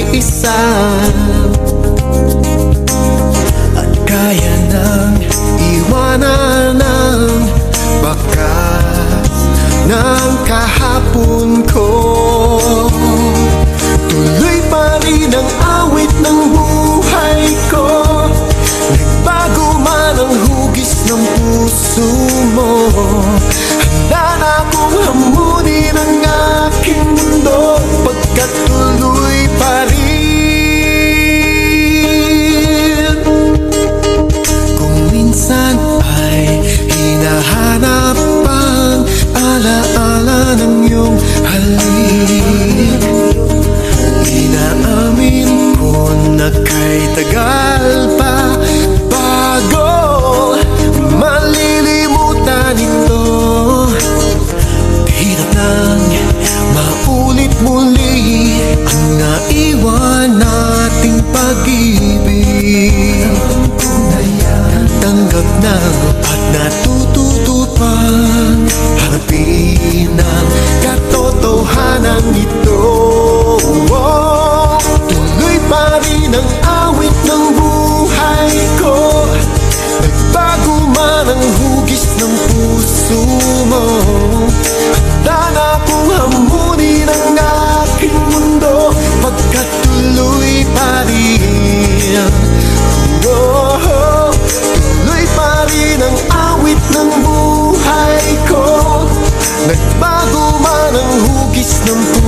nag-iisa at kaya nang iwanan ng bakas ng kahapon ko. Tuloy pa rin ang awit ng buhay ko, nagbago man ang hugis ng puso mo. Handa na akong hamunin ang aking mundo, pagkat tuloy pa rin. Kung minsan ay hinahanap ang alaala ng iyong halik, inaamin ko na kay tagal pa bago malilimutan ito. Hirap nang maulit muli ang naiwan nating pag-ibig. Tanggap na at natututupan, harapin ang katotohanan ito. Tuloy pa rin ang awit ng buhay ko, nagbago man ang hugis ng puso mo. Handa na akong hamunin ang aking mundo, pagkat tuloy pa rin. Tuloy pa rin ang awit ng buhay ko, nagbago man ang hugis ng puso